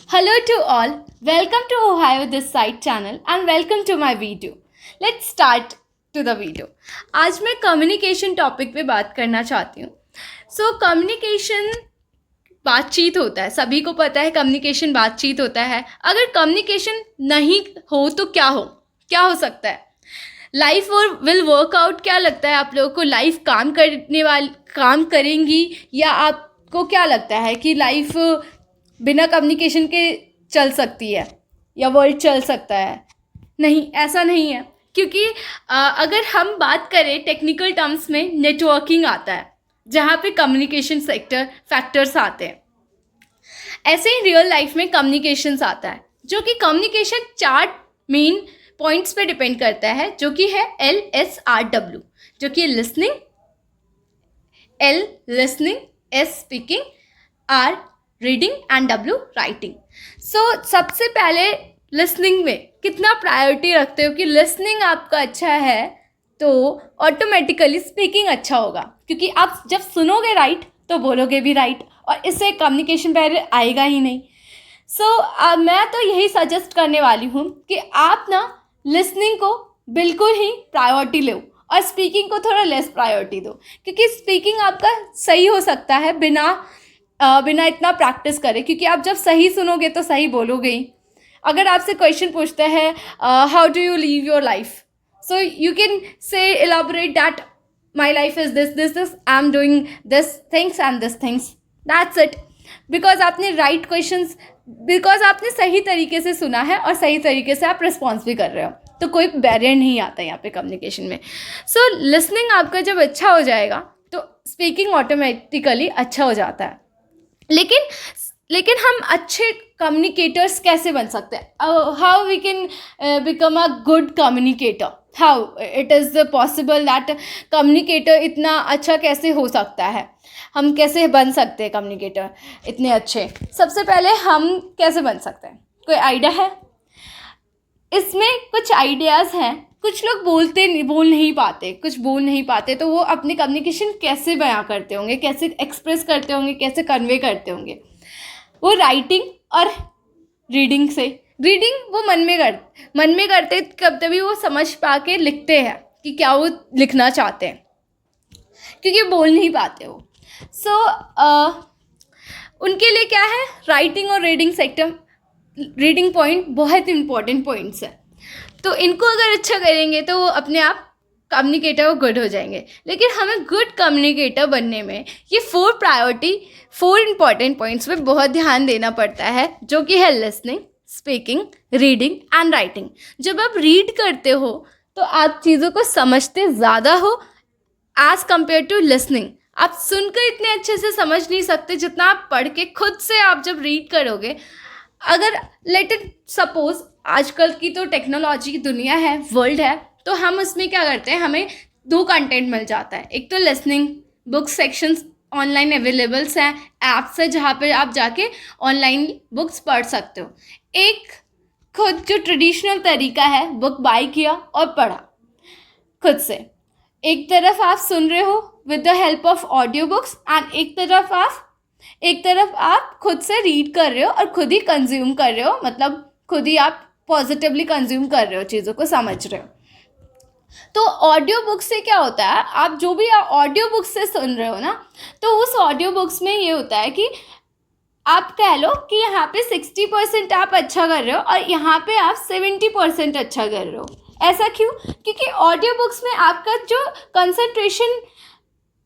Hello to all, welcome to Ohio This Side channel and welcome to my video. Let's start to the video. आज मैं communication topic पे बात करना चाहती हूँ. कम्युनिकेशन बातचीत होता है, सभी को पता है कम्युनिकेशन बातचीत होता है. अगर कम्युनिकेशन नहीं हो तो क्या हो सकता है. लाइफ और विल वर्कआउट. क्या लगता है आप लोगों को, लाइफ काम करेंगी या आपको क्या लगता है कि लाइफ बिना कम्युनिकेशन के चल सकती है या वर्ल्ड चल सकता है? नहीं, ऐसा नहीं है. क्योंकि अगर हम बात करें टेक्निकल टर्म्स में, नेटवर्किंग आता है जहाँ पे कम्युनिकेशन फैक्टर्स आते हैं. ऐसे ही रियल लाइफ में कम्युनिकेशंस आता है, जो कि कम्युनिकेशन 4 मेन पॉइंट्स पे डिपेंड करता है, जो कि है LSRW, जो कि listening, S speaking, R reading and W writing. सबसे पहले लिसनिंग में कितना प्रायोरिटी रखते हो कि लिसनिंग आपका अच्छा है तो ऑटोमेटिकली स्पीकिंग अच्छा होगा, क्योंकि आप जब सुनोगे राइट तो बोलोगे भी राइट, और इससे कम्युनिकेशन बैरियर आएगा ही नहीं. मैं तो यही सजेस्ट करने वाली हूँ कि आप ना लिसनिंग को बिल्कुल ही प्रायोरिटी लो और स्पीकिंग को थोड़ा लेस प्रायोरिटी दो, क्योंकि स्पीकिंग आपका सही हो सकता है बिना इतना प्रैक्टिस करे, क्योंकि आप जब सही सुनोगे तो सही बोलोगे ही. अगर आपसे क्वेश्चन पूछते हैं how do you leave your life, so you can say elaborate that my life is this I am doing this things and this things, that's it. Because आपने राइट क्वेश्चंस, बिकॉज आपने सही तरीके से सुना है और सही तरीके से आप रिस्पॉन्स भी कर रहे हो, तो कोई बैरियर नहीं आता यहाँ पे कम्युनिकेशन में. लिसनिंग आपका जब अच्छा हो जाएगा तो स्पीकिंग ऑटोमेटिकली अच्छा हो जाता है. लेकिन हम अच्छे कम्युनिकेटर्स कैसे बन सकते हैं? How we can become a good communicator, how it is possible that communicator इतना अच्छा कैसे हो सकता है, हम कैसे बन सकते हैं कम्युनिकेटर इतने अच्छे? सबसे पहले हम कैसे बन सकते हैं, कोई आइडिया है? इसमें कुछ आइडियाज़ हैं. कुछ लोग बोल नहीं पाते, तो वो अपनी कम्युनिकेशन कैसे बयां करते होंगे, कैसे एक्सप्रेस करते होंगे, कैसे कन्वे करते होंगे? वो राइटिंग और रीडिंग से. रीडिंग वो मन में करते, कब तभी वो समझ पा के लिखते हैं कि क्या वो लिखना चाहते हैं, क्योंकि बोल नहीं पाते वो. उनके लिए क्या है, राइटिंग और रीडिंग पॉइंट बहुत इंपॉर्टेंट पॉइंट्स हैं. तो इनको अगर अच्छा करेंगे तो वो अपने आप कम्युनिकेटर गुड हो जाएंगे. लेकिन हमें गुड कम्युनिकेटर बनने में ये 4 इंपॉर्टेंट पॉइंट्स पे बहुत ध्यान देना पड़ता है, जो कि है listening, speaking, reading and writing. जब आप रीड करते हो तो आप चीज़ों को समझते ज़्यादा हो एज कम्पेयर टू लिसनिंग. आप सुनकर इतने अच्छे से समझ नहीं सकते जितना आप पढ़ के खुद से आप जब रीड करोगे. अगर लेट इट सपोज आजकल की तो टेक्नोलॉजी की दुनिया है, वर्ल्ड है, तो हम उसमें क्या करते हैं, हमें 2 कंटेंट मिल जाता है. एक तो listening, book sections online availables हैं, ऐप्स है जहाँ पे आप जाके ऑनलाइन बुक्स पढ़ सकते हो. एक खुद जो ट्रेडिशनल तरीका है, बुक बाय किया और पढ़ा खुद से. एक तरफ आप सुन रहे हो with the help of audio books and एक तरफ आप खुद से रीड कर रहे हो और खुद ही कंज्यूम कर रहे हो, मतलब खुद ही आप पॉजिटिवली कंज्यूम कर रहे हो, चीज़ों को समझ रहे हो. तो ऑडियो बुक से क्या होता है, आप जो भी ऑडियो बुक से सुन रहे हो ना, तो उस ऑडियो बुक्स में ये होता है कि आप कह लो कि यहाँ पे 60% आप अच्छा कर रहे हो और यहाँ पे आप 70% अच्छा कर रहे हो. ऐसा क्यों? क्योंकि ऑडियो बुक्स में आपका जो कंसंट्रेशन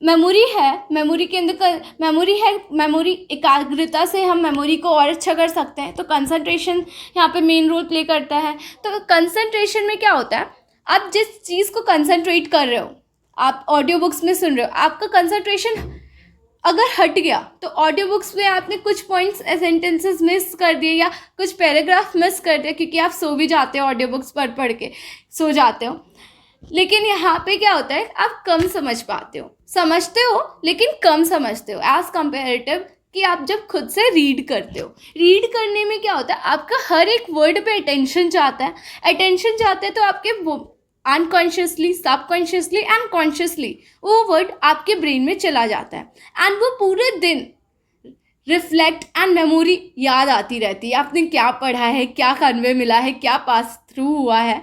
मेमोरी है, मेमोरी के अंदर मेमोरी एकाग्रता से हम मेमोरी को और अच्छा कर सकते हैं. तो कंसंट्रेशन यहाँ पे मेन रोल प्ले करता है. तो कंसंट्रेशन में क्या होता है, आप जिस चीज़ को कंसंट्रेट कर रहे हो, आप ऑडियो बुक्स में सुन रहे हो, आपका कंसंट्रेशन अगर हट गया तो ऑडियो बुक्स में आपने कुछ पॉइंट्स, सेंटेंसेस मिस कर दिए या कुछ पैराग्राफ मिस कर दिया, क्योंकि आप सो भी जाते हो, ऑडियो बुक्स पढ़ के सो जाते हो. लेकिन यहाँ पे क्या होता है, आप कम समझते हो लेकिन कम समझते हो एज कंपेरेटिव कि आप जब खुद से रीड करते हो. रीड करने में क्या होता है, आपका हर एक वर्ड पे अटेंशन जाता है तो आपके अनकॉन्शियसली, सबकॉन्शियसली एंड कॉन्शियसली वो वर्ड आपके ब्रेन में चला जाता है. एंड वो पूरे दिन रिफ्लेक्ट एंड मेमोरी याद आती रहती है, आपने क्या पढ़ा है, क्या कन्वे मिला है, क्या पास थ्रू हुआ है,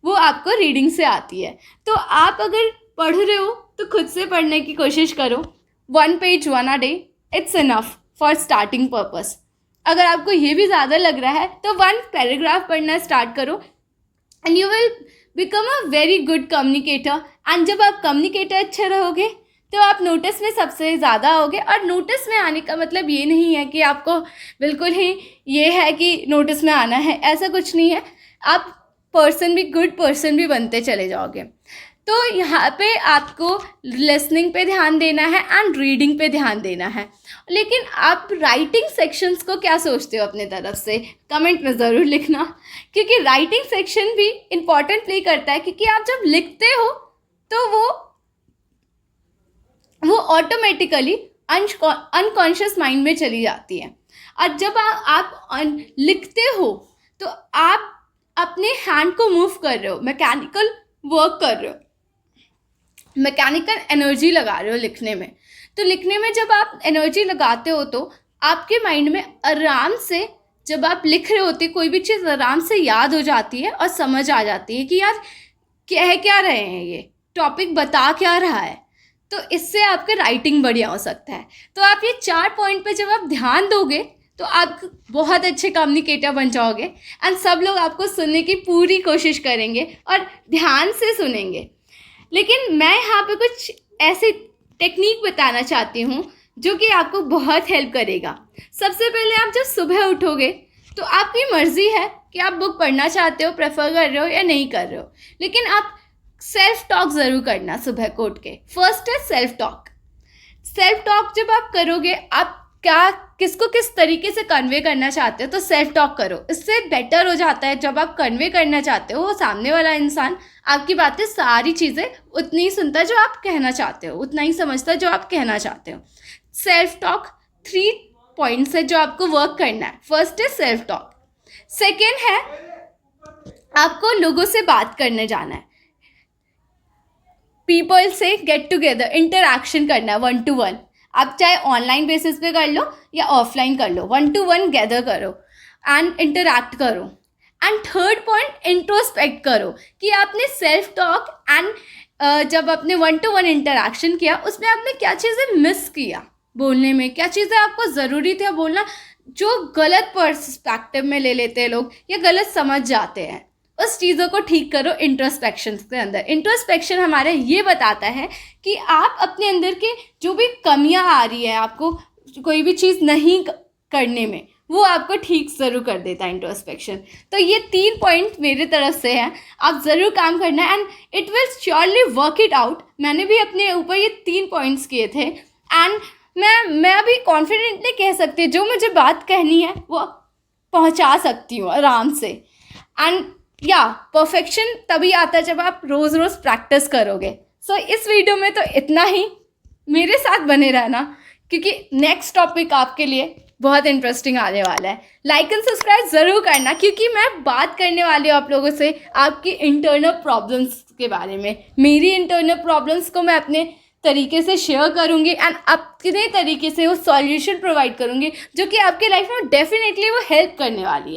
वो आपको रीडिंग से आती है। तो आप अगर पढ़ रहे हो तो खुद से पढ़ने की कोशिश करो। 1 page 1 a day it's enough for starting purpose. अगर आपको ये भी ज़्यादा लग रहा है तो 1 पैराग्राफ पढ़ना स्टार्ट करो and you will become a very good communicator. And जब आप कम्युनिकेटर अच्छे रहोगे तो आप नोटिस में सबसे ज़्यादा आओगे। और नोटिस में आने का मतलब ये नहीं है कि आपको बिल्कुल ही ये है कि नोटिस में आना है, ऐसा कुछ नहीं है। आप पर्सन भी, गुड पर्सन भी बनते चले जाओगे। तो यहाँ पे आपको लिसनिंग पे ध्यान देना है एंड रीडिंग पे ध्यान देना है। लेकिन आप राइटिंग सेक्शंस को क्या सोचते हो अपने तरफ से, कमेंट में ज़रूर लिखना, क्योंकि राइटिंग सेक्शन भी इम्पॉर्टेंट प्ले करता है। क्योंकि आप जब लिखते हो तो वो ऑटोमेटिकली अनकॉन्शियस माइंड में चली जाती है। और जब आप लिखते हो तो आप अपने हैंड को मूव कर रहे हो, मैकेनिकल वर्क कर रहे हो, मैकेनिकल एनर्जी लगा रहे हो लिखने में। तो लिखने में जब आप एनर्जी लगाते हो तो आपके माइंड में आराम से, जब आप लिख रहे होते कोई भी चीज़ आराम से याद हो जाती है और समझ आ जाती है कि यार कह क्या रहे हैं, ये टॉपिक बता क्या रहा है। तो इससे आपका राइटिंग बढ़िया हो सकता है। तो आप ये 4 पॉइंट पे जब आप ध्यान दोगे तो आप बहुत अच्छे कम्युनिकेटर बन जाओगे एंड सब लोग आपको सुनने की पूरी कोशिश करेंगे और ध्यान से सुनेंगे। लेकिन मैं यहाँ पे कुछ ऐसी टेक्निक बताना चाहती हूँ जो कि आपको बहुत हेल्प करेगा। सबसे पहले आप जब सुबह उठोगे तो आपकी मर्ज़ी है कि आप बुक पढ़ना चाहते हो, प्रेफर कर रहे हो या नहीं कर रहे हो, लेकिन आप सेल्फ टॉक ज़रूर करना सुबह को उठ के। फर्स्ट है सेल्फ टॉक। सेल्फ टॉक जब आप करोगे, आप क्या किसको किस तरीके से कन्वे करना चाहते हो तो सेल्फ टॉक करो। इससे बेटर हो जाता है। जब आप कन्वे करना चाहते हो वो सामने वाला इंसान आपकी बातें, सारी चीज़ें उतनी ही सुनता है जो आप कहना चाहते हो, उतना ही समझता है जो आप कहना चाहते हो। सेल्फ टॉक 3 पॉइंट्स है जो आपको वर्क करना है। फर्स्ट है सेल्फ टॉक। सेकेंड है आपको लोगों से बात करने जाना है, पीपल से गेट टुगेदर, इंटरैक्शन करना है 1 to 1। आप चाहे ऑनलाइन बेसिस पे कर लो या ऑफलाइन कर लो, 1 to 1 गैदर करो एंड इंटरैक्ट करो। एंड थर्ड पॉइंट, इंट्रोस्पेक्ट करो कि आपने सेल्फ टॉक एंड जब आपने 1 to 1 इंटरैक्शन किया उसमें आपने क्या चीज़ें मिस किया बोलने में, क्या चीज़ें आपको ज़रूरी था बोलना जो गलत पर्सपेक्टिव में ले लेते हैं लोग या गलत समझ जाते हैं। उस चीज़ों को ठीक करो इंट्रोस्पेक्शन के अंदर। इंट्रोस्पेक्शन हमारे ये बताता है कि आप अपने अंदर के जो भी कमियां आ रही है, आपको कोई भी चीज़ नहीं करने में, वो आपको ठीक ज़रूर कर देता है इंट्रोस्पेक्शन। तो ये 3 पॉइंट मेरे तरफ से हैं, आप ज़रूर काम करना and it will surely work it out. मैंने भी अपने ऊपर ये 3 पॉइंट्स किए थे एंड मैं अभी कॉन्फिडेंटली कह सकती हूँ जो मुझे बात कहनी है वो पहुँचा सकती हूँ आराम से। एंड या परफेक्शन तभी आता है जब आप रोज़ रोज़ प्रैक्टिस करोगे। सो इस वीडियो में तो इतना ही। मेरे साथ बने रहना क्योंकि नेक्स्ट टॉपिक आपके लिए बहुत इंटरेस्टिंग आने वाला है। लाइक एंड सब्सक्राइब ज़रूर करना क्योंकि मैं बात करने वाली हूँ आप लोगों से आपकी इंटरनल प्रॉब्लम्स के बारे में। मेरी इंटरनल प्रॉब्लम्स को मैं अपने तरीके से शेयर करूँगी एंड अपने तरीके से वो सॉल्यूशन प्रोवाइड करूँगी जो कि आपके लाइफ में डेफिनेटली वो हेल्प करने वाली है।